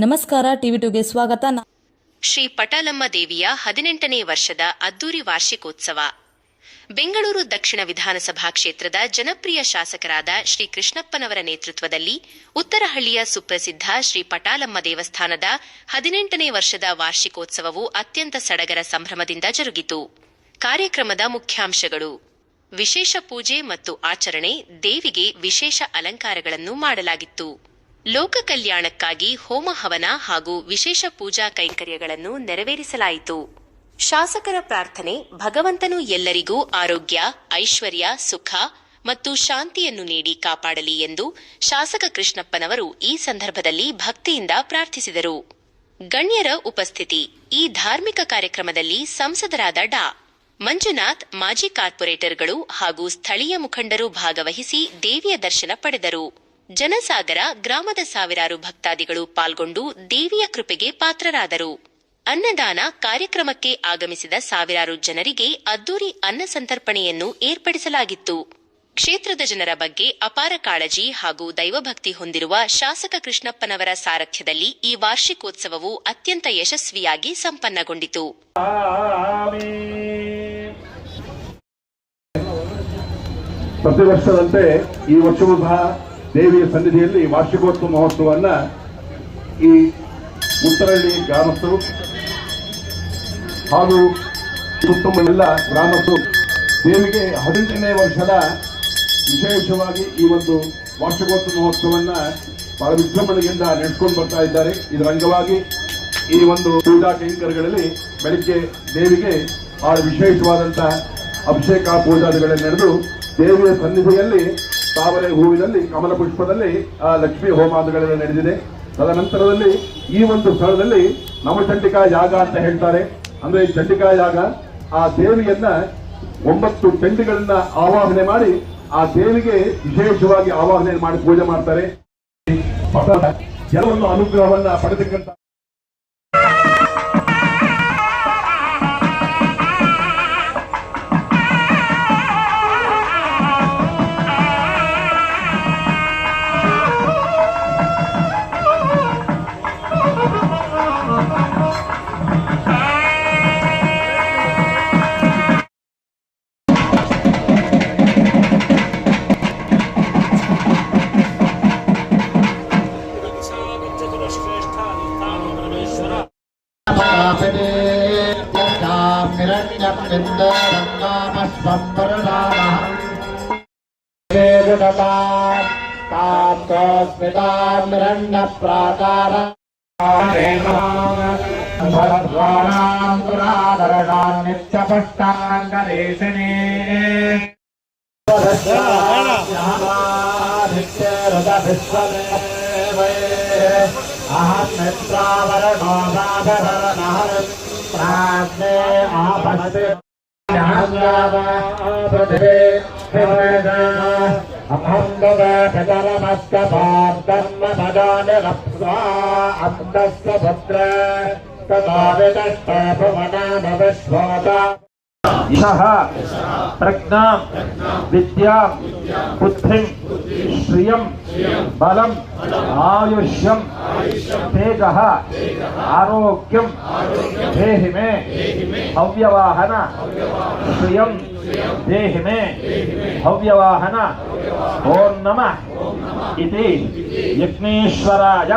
ನಮಸ್ಕಾರ, ಟಿವಿ2ಗೆ ಸ್ವಾಗತ. ಶ್ರೀ ಪಟಾಲಮ್ಮ ದೇವಿಯ 18ನೇ ವರ್ಷದ ಅದ್ದೂರಿ ವಾರ್ಷಿಕೋತ್ಸವ. ಬೆಂಗಳೂರು ದಕ್ಷಿಣ ವಿಧಾನಸಭಾ ಕ್ಷೇತ್ರದ ಜನಪ್ರಿಯ ಶಾಸಕರಾದ ಶ್ರೀ ಕೃಷ್ಣಪ್ಪನವರ ನೇತೃತ್ವದಲ್ಲಿ ಉತ್ತರಹಳ್ಳಿಯ ಸುಪ್ರಸಿದ್ಧ ಶ್ರೀ ಪಟಾಲಮ್ಮ ದೇವಸ್ಥಾನದ 18ನೇ ವರ್ಷದ ವಾರ್ಷಿಕೋತ್ಸವವು ಅತ್ಯಂತ ಸಡಗರ ಸಂಭ್ರಮದಿಂದ ಜರುಗಿತು. ಕಾರ್ಯಕ್ರಮದ ಮುಖ್ಯಾಂಶಗಳು: ವಿಶೇಷ ಪೂಜೆ ಮತ್ತು ಆಚರಣೆ, ದೇವಿಗೆ ವಿಶೇಷ ಅಲಂಕಾರಗಳನ್ನು ಮಾಡಲಾಗಿತ್ತು. ಲೋಕ ಕಲ್ಯಾಣಕ್ಕಾಗಿ ಹೋಮ ಹವನ ಹಾಗೂ ವಿಶೇಷ ಪೂಜಾ ಕೈಂಕರ್ಯಗಳನ್ನು ನೆರವೇರಿಸಲಾಯಿತು. ಶಾಸಕರ ಪ್ರಾರ್ಥನೆ: ಭಗವಂತನು ಎಲ್ಲರಿಗೂ ಆರೋಗ್ಯ, ಐಶ್ವರ್ಯ, ಸುಖ ಮತ್ತು ಶಾಂತಿಯನ್ನು ನೀಡಿ ಕಾಪಾಡಲಿ ಎಂದು ಶಾಸಕ ಕೃಷ್ಣಪ್ಪನವರು ಈ ಸಂದರ್ಭದಲ್ಲಿ ಭಕ್ತಿಯಿಂದ ಪ್ರಾರ್ಥಿಸಿದರು. ಗಣ್ಯರ ಉಪಸ್ಥಿತಿ: ಈ ಧಾರ್ಮಿಕ ಕಾರ್ಯಕ್ರಮದಲ್ಲಿ ಸಂಸದರಾದ ಡಾ. ಮಂಜುನಾಥ್, ಮಾಜಿ ಕಾರ್ಪೊರೇಟರ್ಗಳು ಹಾಗೂ ಸ್ಥಳೀಯ ಮುಖಂಡರು ಭಾಗವಹಿಸಿ ದೇವಿಯ ದರ್ಶನ ಪಡೆದರು. ಜನಸಾಗರ ಗ್ರಾಮದ ಸಾವಿರಾರು ಭಕ್ತಾದಿಗಳು ಪಾಲ್ಗೊಂಡು ದೇವಿಯ ಕೃಪೆಗೆ ಪಾತ್ರರಾದರು. ಅನ್ನದಾನ ಕಾರ್ಯಕ್ರಮಕ್ಕೆ ಆಗಮಿಸಿದ ಸಾವಿರಾರು ಜನರಿಗೆ ಅದ್ದೂರಿ ಅನ್ನ ಸಂತರ್ಪಣೆಯನ್ನು ಏರ್ಪಡಿಸಲಾಗಿತ್ತು. ಕ್ಷೇತ್ರದ ಜನರ ಬಗ್ಗೆ ಅಪಾರ ಕಾಳಜಿ ಹಾಗೂ ದೈವಭಕ್ತಿ ಹೊಂದಿರುವ ಶಾಸಕ ಕೃಷ್ಣಪ್ಪನವರ ಸಾರಥ್ಯದಲ್ಲಿ ಈ ವಾರ್ಷಿಕೋತ್ಸವವು ಅತ್ಯಂತ ಯಶಸ್ವಿಯಾಗಿ ಸಂಪನ್ನಗೊಂಡಿತು. ಪ್ರತಿ ವರ್ಷದಂತೆ ಈ ವರ್ಷವೂ ಸಹ ದೇವಿಯ ಸನ್ನಿಧಿಯಲ್ಲಿ ವಾರ್ಷಿಕೋತ್ಸವ ಮಹೋತ್ಸವವನ್ನು ಈ ಉತ್ತರಹಳ್ಳಿ ಗ್ರಾಮಸ್ಥರು ಹಾಗೂ ಸುತ್ತಮುತ್ತಲ ಗ್ರಾಮಸ್ಥರು ದೇವಿಗೆ 18ನೇ ವರ್ಷದ ವಿಶೇಷವಾಗಿ ಈ ಒಂದು ವಾರ್ಷಿಕೋತ್ಸವ ಮಹೋತ್ಸವವನ್ನು ಬಹಳ ವಿಜೃಂಭಣೆಯಿಂದ ನಡೆಸಿಕೊಂಡು ಬರ್ತಾ ಇದ್ದಾರೆ. ಇದರ ಅಂಗವಾಗಿ ಈ ಒಂದು ಪೂಜಾ ಕೈಂಕರ್ಯಗಳಲ್ಲಿ ಬೆಳಿಗ್ಗೆ ದೇವಿಗೆ ಬಹಳ ವಿಶೇಷವಾದಂತಹ ಅಭಿಷೇಕ ಪೂಜಾದಿಗಳನ್ನು ನಡೆದು ದೇವಿಯ ಸನ್ನಿಧಿಯಲ್ಲಿ ತಾವರೆ ಹೂವಿನಲ್ಲಿ, ಕಮಲ ಪುಷ್ಪದಲ್ಲಿ ಲಕ್ಷ್ಮೀ ಹೋಮಾದಿಗಳೆಲ್ಲ ನಡೆದಿದೆ. ತದನಂತರದಲ್ಲಿ ಈ ಒಂದು ಸ್ಥಳದಲ್ಲಿ ನವಚಂಡಿಕಾ ಯಾಗ ಅಂತ ಹೇಳ್ತಾರೆ. ಅಂದ್ರೆ ಈ ಚಂಡಿಕಾ ಯಾಗ, ಆ ದೇವಿಯನ್ನ 9 ಚಂಡಿಗಳನ್ನ ಆವಾಹನೆ ಮಾಡಿ ಆ ದೇವಿಗೆ ವಿಶೇಷವಾಗಿ ಆವಾಹನೆ ಮಾಡಿ ಪೂಜೆ ಮಾಡ್ತಾರೆ. ಕೆಲವೊಂದು ಅನುಗ್ರಹವನ್ನ ಪಡೆದಕ್ಕಂತ ಪ್ರಜ್ಞಾ ವಿದ್ಯಾ ಬುದ್ಧಿಂ ಶ್ರಿಯಂ ಬಲಂ ಆಯುಷ್ಯಂ ತೇಜಃ ಆರೋಗ್ಯಂ ದೇಹಿ ಮೇ ಅವ್ಯವಾಹನ ಶ್ರಿಯಂ ದೇಹಿ ಮೇ ಅವ್ಯವಾಹನ ಓಂ ನಮಃ ಇತಿ ಯಜ್ಞೇಶ್ವರಾಯ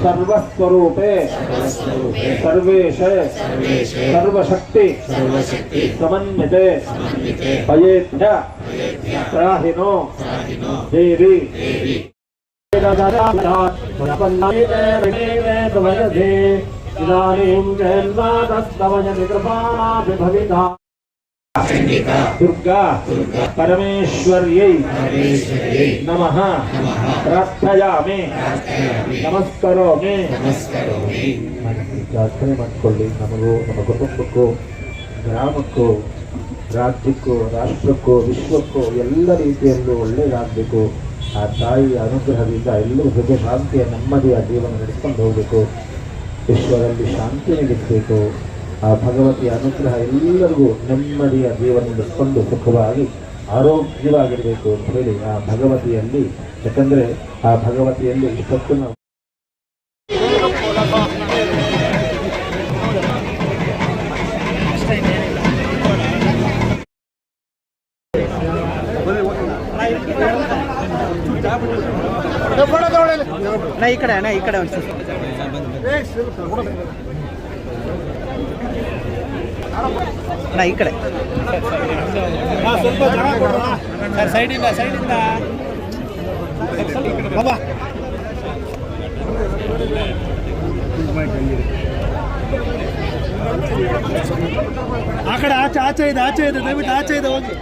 ಸರ್ವಸ್ವರೂಪೇ ಸರ್ವೇಶ ಸರ್ವಶಕ್ತಿ ಸಮನ್ವಿತೆ ಭಯೇಭ್ಯ ತ್ರಾಹಿನೋ ದೇವಿ ದುರ್ಗಾ ಪರಮೇಶ್ವರ್ಯೈ ನಮಃ ಪ್ರಾರ್ಥಯಾಮಿ ನಮಸ್ಕರೋಮಿ. ಪ್ರಾರ್ಥನೆ ಮಾಡಿಕೊಳ್ಳಿ. ನಮಗೂ, ನಮ್ಮ ಕುಟುಂಬಕ್ಕೂ, ಗ್ರಾಮಕ್ಕೂ, ರಾಜ್ಯಕ್ಕೂ, ರಾಷ್ಟ್ರಕ್ಕೂ, ವಿಶ್ವಕ್ಕೂ ಎಲ್ಲ ರೀತಿಯಲ್ಲೂ ಒಳ್ಳೆಯದಾಗಬೇಕು. ಆ ತಾಯಿಯ ಅನುಗ್ರಹದಿಂದ ಎಲ್ಲರೂ ಸುಖ, ಶಾಂತಿಯ, ನೆಮ್ಮದಿಯ ಜೀವನ ನಡೆಸ್ಕೊಂಡು ಹೋಗಬೇಕು. ವಿಶ್ವದಲ್ಲಿ ಶಾಂತಿ ನೆಲೆಸಬೇಕು. ಆ ಭಗವತಿಯ ಅನುಗ್ರಹ ಎಲ್ಲರಿಗೂ ನೆಮ್ಮದಿಯ ಜೀವನ ನಡೆಸಿಕೊಂಡು ಸುಖವಾಗಿ ಆರೋಗ್ಯವಾಗಿರಬೇಕು ಅಂತ ಹೇಳಿ ಆ ಭಗವತಿಯಲ್ಲಿ ಯಾಕಂದರೆ ಆ ಭಗವತಿಯಲ್ಲಿ ಇಷ್ಟೊತ್ತು ನಾವು ಈ ಕಡೆ ಒಂದು ಈ ಕಡೆ ಸ್ವಲ್ಪ ಸೈಡಿಂದ ಆ ಕಡೆ ಆಚೆ ಇದೆ ದಯವಿಟ್ಟು ಆಚೆ ಇದೆ ಹೋಗಿ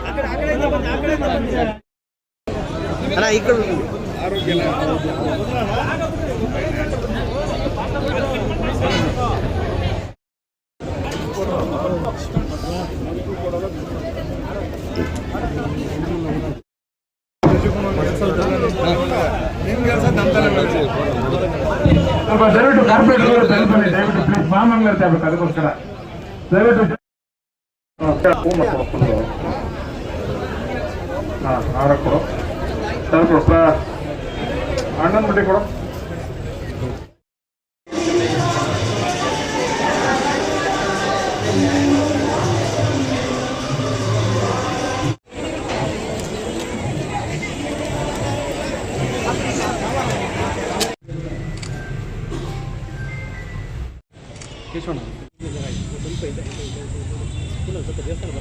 ಅಣ್ಣ ಈ ಕಡೆ ದಯವಿಟ್ಟು ಕಾರ್ಪೊರೇಟ್ ಬನ್ನಿ, ದಯವಿಟ್ಟು ಪ್ಲೀಸ್ ಮಾಮಂಗ್ಲ ತಗೋಬೇಕು, ಅದಕ್ಕೋಸ್ಕರ ದಯವಿಟ್ಟು ಹಾರ ಕೊಡು, ಸ್ವಲ್ಪ ಅಣ್ಣನ ಬಿಡಿ ಕೊಡು. ಕೇಶವಣ್ಣ ಸ್ವಲ್ಪ ಇದೆ ಸ್ವಲ್ಪ ದೇವಸ್ಥಾನ